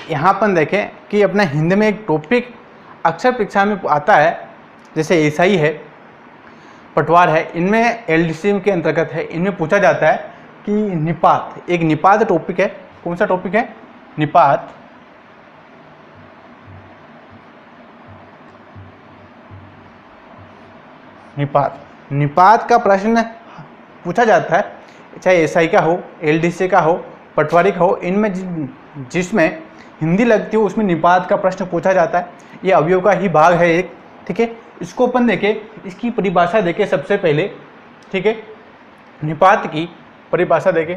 यहाँ अपन देखें कि अपना हिंदी में एक टॉपिक अक्सर परीक्षा में आता है, जैसे एसआई है, पटवार है, इनमें एलडीसी के अंतर्गत है, इनमें पूछा जाता है कि निपात, एक निपात टॉपिक है। कौन सा टॉपिक है? निपात। निपात का प्रश्न पूछा जाता है, चाहे एसआई का हो, एलडीसी का हो, पटवारी का हो, इनमें जिसमें हिंदी लगती हो उसमें निपात का प्रश्न पूछा जाता है। ये अवयव का ही भाग है एक, ठीक है। इसको अपन देखें, इसकी परिभाषा देखें सबसे पहले, ठीक है। निपात की परिभाषा देखें,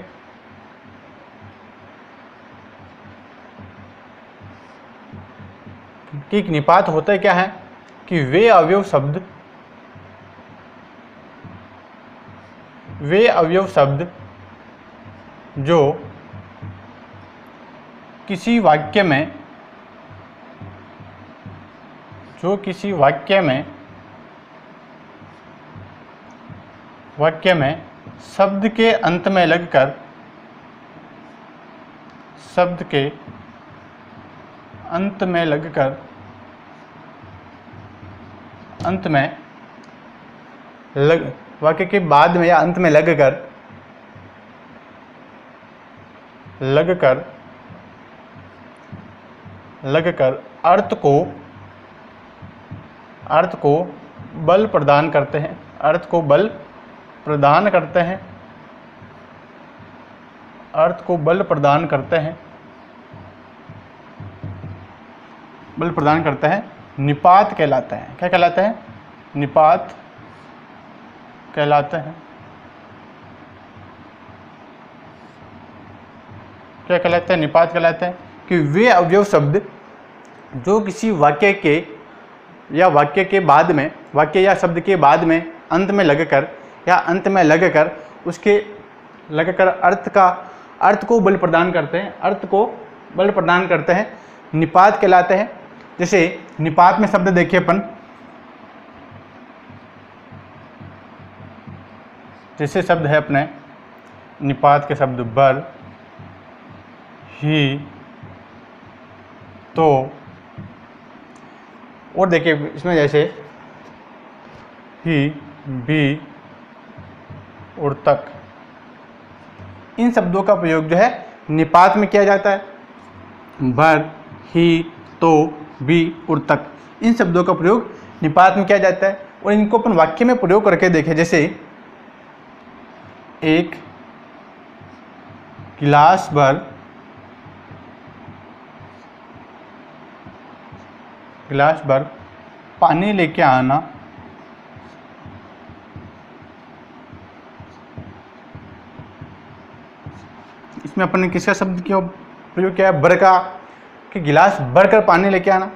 कि निपात होता है क्या है कि वे अवयव शब्द जो किसी वाक्य में शब्द के अंत में लगकर वाक्य के बाद में या अंत में लगकर अर्थ को बल प्रदान करते हैं, निपात कहलाता है। क्या कहलाता है? निपात कहलाता है। क्या कहलाता है? निपात कहलाता है कि वे अवयव शब्द जो किसी वाक्य के या वाक्य के बाद में, वाक्य या शब्द के बाद में अंत में लगकर अर्थ को बल प्रदान करते हैं, निपात कहलाते हैं। जैसे निपात में शब्द देखिए अपन, जैसे शब्द है अपने निपात के शब्द बर, ही, तो, और देखिए इसमें जैसे ही, भी और तक, इन शब्दों का प्रयोग जो है निपात में किया जाता है। बर, ही, तो, भी और तक, इन शब्दों का प्रयोग निपात में किया जाता है। और इनको अपन वाक्य में प्रयोग करके देखें, जैसे एक गिलास भर पानी लेके आना, इसमें अपन ने किसका शब्द किया प्रयोग किया है? बर का, कि गिलास भर कर पानी लेके आना।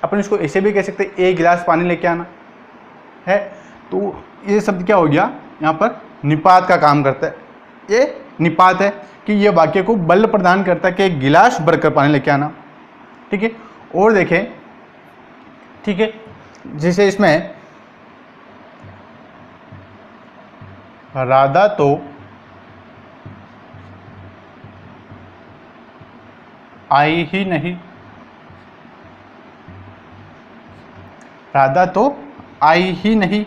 अपन इसको ऐसे भी कह सकते हैं, एक गिलास पानी लेके आना है। तो ये शब्द क्या हो गया? यहाँ पर निपात का काम करता है। ये निपात है कि ये वाक्य को बल प्रदान करता है कि एक गिलास भर कर पानी लेके आना, ठीक है। और देखें, ठीक है, जैसे इसमें राधा तो आई ही नहीं,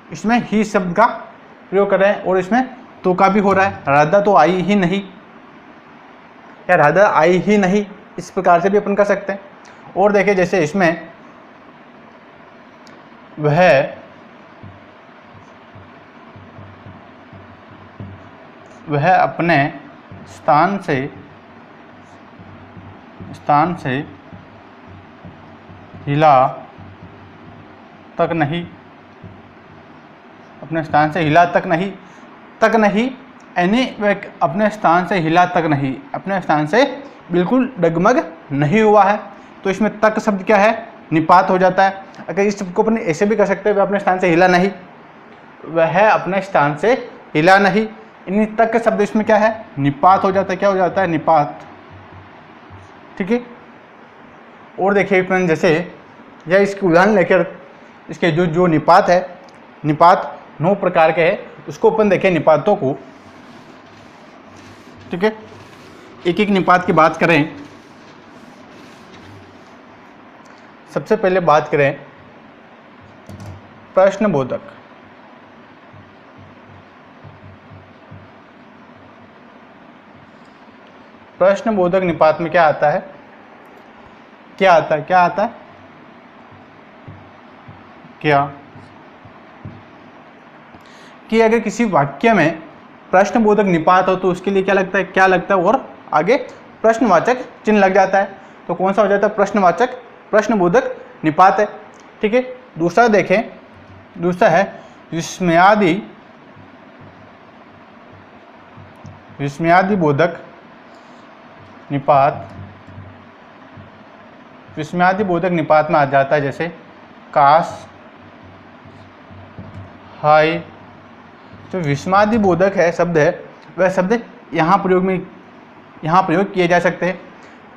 इसमें ही शब्द का प्रयोग कर रहे हैं और इसमें तो का भी हो रहा है। राधा तो आई ही नहीं या राधा आई ही नहीं, इस प्रकार से भी अपन कर सकते हैं। और देखिए जैसे इसमें वह अपने स्थान से हिला तक नहीं, अपने स्थान से हिला तक नहीं, यानी वह अपने स्थान से हिला तक नहीं, अपने स्थान से बिल्कुल डगमग नहीं हुआ है। तो इसमें तक शब्द क्या है? निपात हो जाता है। अगर इस शब्द को अपन ऐसे भी कर सकते हैं, वह अपने स्थान से हिला नहीं, वह अपने स्थान से हिला नहीं, इन तक के शब्द इसमें क्या है? निपात हो जाता है। क्या हो जाता है? निपात, ठीक है। और देखिए अपन जैसे यह इसके उदाहरण लेकर इसके जो निपात है, निपात 9 प्रकार के हैं, उसको अपन देखें निपातों को, ठीक है। एक एक निपात की बात करें सबसे पहले बात करें प्रश्नबोधक। प्रश्नबोधक निपात में क्या आता है, क्या आता है, क्या आता है, क्या कि अगर किसी वाक्य में प्रश्नबोधक निपात हो तो उसके लिए क्या लगता है, क्या लगता है, और आगे प्रश्नवाचक चिन्ह लग जाता है। तो कौन सा हो जाता है, प्रश्नवाचक प्रश्नबोधक निपात है। ठीक है। दूसरा देखें, दूसरा है विस्मयादि, विस्मयादि बोधक निपात। विस्मयादि बोधक निपात में आ जाता है जैसे काश, हाय। जो विस्मयादि बोधक है शब्द है, वह शब्द यहाँ प्रयोग किए जा सकते हैं।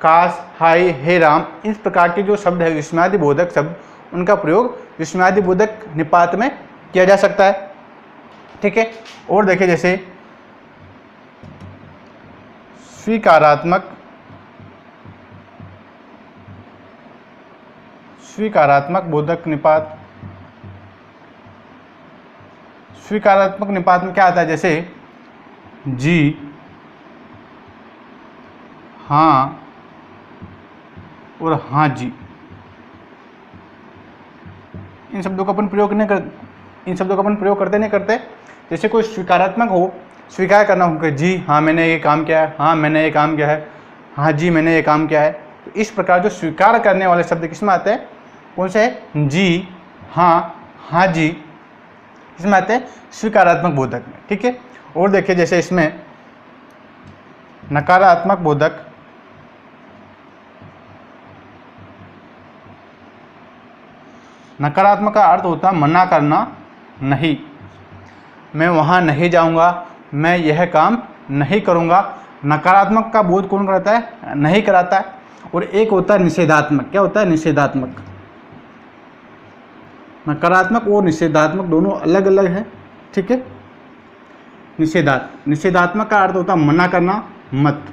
काश, हाय, हे राम, इस प्रकार के जो शब्द है विस्मयादि बोधक शब्द, उनका प्रयोग विस्मयादि बोधक निपात में किया जा सकता है। ठीक है। और देखिए जैसे स्वीकारात्मक, स्वीकारात्मक बोधक निपात। स्वीकारात्मक निपात में क्या आता है, जैसे जी, हाँ और हाँ जी। इन शब्दों का अपन प्रयोग नहीं कर, इन शब्दों का अपन प्रयोग करते नहीं करते। जैसे कोई स्वीकारात्मक हो, स्वीकार करना हो कि जी हाँ मैंने ये काम किया है, हाँ मैंने ये काम किया है, हाँ जी मैंने ये काम किया है। तो इस प्रकार जो स्वीकार करने वाले शब्द किसमें आते हैं, कौन से है, जी, हाँ, हाँ जी, इसमें आते हैं स्वीकारात्मक बोधक में। ठीक है। और देखिए जैसे इसमें नकारात्मक बोधक, नकारात्मक का अर्थ होता है मना करना, नहीं, मैं वहाँ नहीं जाऊँगा, मैं यह काम नहीं करूँगा। नकारात्मक का बोध कौन कराता है, नहीं कराता है। और एक होता है निषेधात्मक। क्या होता है, निषेधात्मक। नकारात्मक और निषेधात्मक दोनों अलग अलग है। ठीक है। निषेधात्मक का अर्थ होता है मना करना, मत,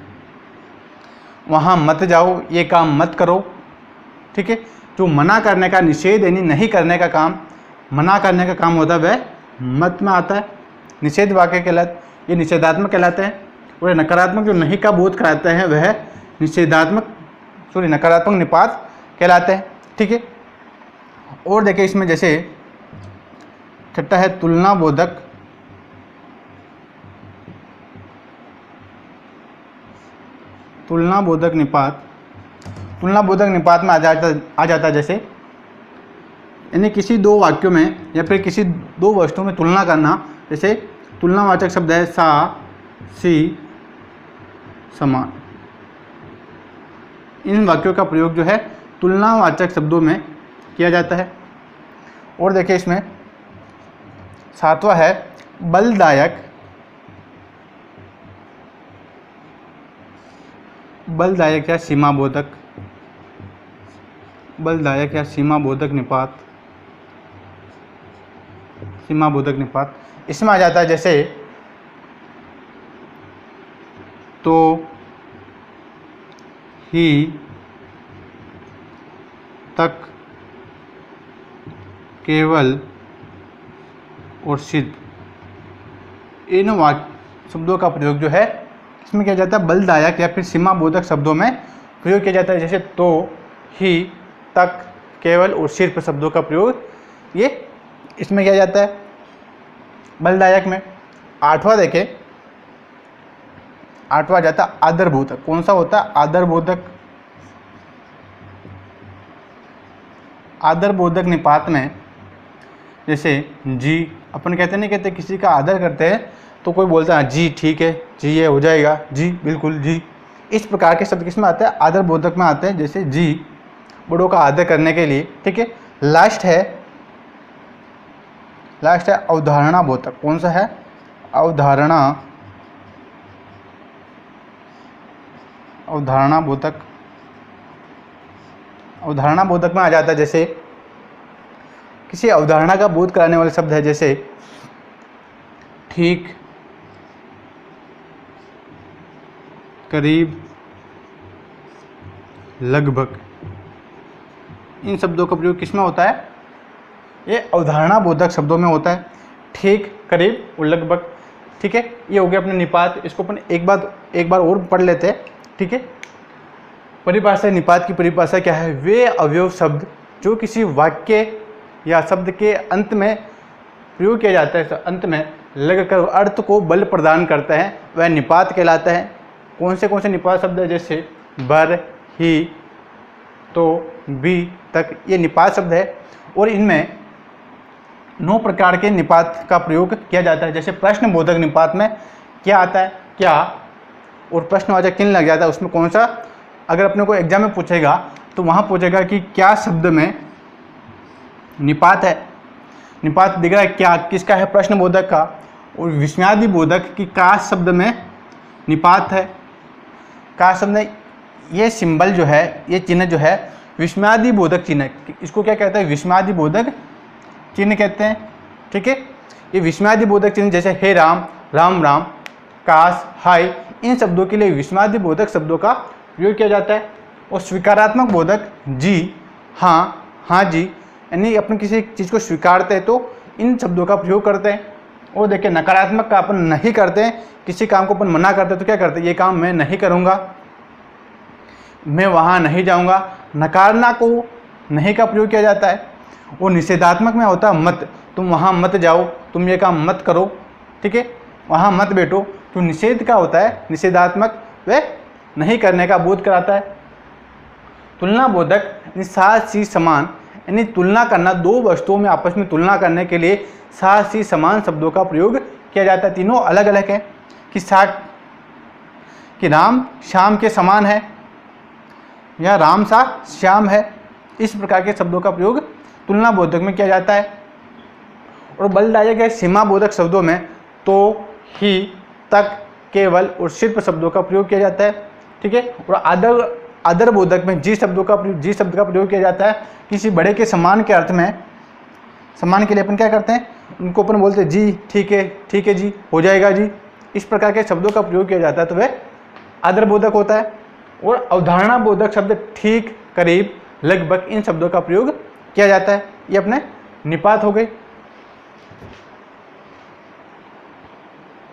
वहाँ मत जाओ, ये काम मत करो। ठीक है। जो मना करने का, निषेध यानी नहीं करने का काम, मना करने का काम होता है वह मत में आता है। निषेध वाक्य कहलाते, ये निषेधात्मक कहलाते हैं। और नकारात्मक जो नहीं का बोध कराते हैं वह नकारात्मक निपात कहलाते हैं। ठीक है। और देखिए इसमें जैसे छठा है तुलना बोधक, तुलना बोधक निपात। तुलना बोधक निपात में आ जाता है जैसे, यानी किसी दो वाक्यों में या फिर किसी दो वस्तुओं में तुलना करना। जैसे तुलनावाचक शब्द है सा, सी, समान। इन वाक्यों का प्रयोग जो है तुलनावाचक शब्दों में किया जाता है। और देखिए इसमें सातवां है बलदायक, बलदायक या सीमा बोधक, बलदायक या सीमा बोधक निपात, सीमा बोधक निपात। इसमें आ जाता है जैसे तो, ही, तक, केवल और सिद्ध। इन वाक्य शब्दों का प्रयोग जो है इसमें किया जाता है बलदायक या फिर सीमा बोधक शब्दों में प्रयोग किया जाता है। जैसे तो, ही, तक, केवल और सिर्फ शब्दों का प्रयोग ये इसमें किया जाता है बलदायक में। आठवां देखें, आठवां जाता है आदरबोधक। कौन सा होता है, आदरबोधक। आदरबोधक निपात में जैसे जी, अपन कहते नहीं कहते किसी का आदर करते हैं तो कोई बोलता है जी ठीक है, जी ये हो जाएगा, जी बिल्कुल, जी। इस प्रकार के शब्द किसमें आते हैं, आदरबोधक में आते हैं। जैसे जी, बड़ों का आदर करने के लिए। ठीक है। लास्ट है अवधारणा बोधक। कौन सा है, अवधारणा, अवधारणा बोधक। अवधारणा बोधक में आ जाता है जैसे किसी अवधारणा का बोध कराने वाले शब्द है। जैसे ठीक, करीब, लगभग। इन शब्दों का प्रयोग किसमें होता है? ये अवधारणा बोधक शब्दों में होता है। ठीक, करीब और लगभग। ठीक है, ये हो गया अपने निपात। इसको अपन एक बार और पढ़ लेते हैं। ठीक है, परिभाषा, निपात की परिभाषा क्या है? वे अवयव शब्द जो किसी वाक्य या शब्द के अंत में प्रयोग किया जाता है, अंत में लगकर अर्थ को बल प्रदान करता है, वह निपात कहलाता है। कौन से निपात शब्द है? जैसे बर, ही, तो, भी तक, ये निपात शब्द है। और इनमें 9 प्रकार के निपात का प्रयोग किया जाता है। जैसे प्रश्न बोधक निपात में क्या आता है? क्या और प्रश्नवाचक चिन्ह लग जाता है। उसमें कौन सा, अगर अपने को एग्जाम में पूछेगा तो वहाँ पूछेगा कि क्या शब्द में निपात है। निपात दिख रहा है क्या, किसका है? प्रश्न बोधक का। और विस्मयादि बोधक की का शब्द में निपात है। का शब्द, ये सिंबल जो है, ये चिन्ह जो है विस्मयादि बोधक चिन्ह, इसको क्या कहते हैं? विस्मयादि बोधक चिन्ह कहते हैं। ठीक है, ये विस्मयादि बोधक चिन्ह जैसे हे राम, राम राम, काश, हाय, इन शब्दों के लिए विस्मयादि बोधक शब्दों का प्रयोग किया जाता है। और स्वीकारात्मक बोधक जी, हाँ, हाँ जी, यानी अपन किसी चीज़ को स्वीकारते हैं तो इन शब्दों का प्रयोग करते हैं। और देखिए नकारात्मक का अपन नहीं करते हैं, किसी काम को अपन मना करते हैं तो क्या करते हैं? ये काम मैं नहीं करूँगा, मैं वहाँ नहीं जाऊँगा। नकारना को नहीं का प्रयोग किया जाता है। और निषेधात्मक में होता है मत, तुम वहाँ मत जाओ, तुम ये काम मत करो। ठीक है, वहाँ मत बैठो। तो निषेध का होता है निषेधात्मक, वह नहीं करने का बोध कराता है। तुलना बोधक साथ सी समान, यानी तुलना करना, दो वस्तुओं में आपस में तुलना करने के लिए साथ सी समान शब्दों का प्रयोग किया जाता है। तीनों अलग अलग है कि राम श्याम के समान है या राम सा श्याम है। इस प्रकार के शब्दों का प्रयोग तुलना बोधक में किया जाता है। और बलदायक है सीमा बोधक शब्दों में तो, ही, तक, केवल और शिल्प शब्दों का प्रयोग किया जाता है। ठीक है, और आदर बोधक में जी शब्द का प्रयोग किया जाता है। किसी बड़े के सम्मान के अर्थ में, सम्मान के लिए अपन क्या करते हैं? उनको अपन बोलते हैं जी, ठीक है जी, हो जाएगा जी। इस प्रकार के शब्दों का प्रयोग किया जाता है तो वह आदर बोधक होता है। और अवधारणा बोधक शब्द ठीक, करीब, लगभग, इन शब्दों का प्रयोग किया जाता है। ये अपने निपात हो गए।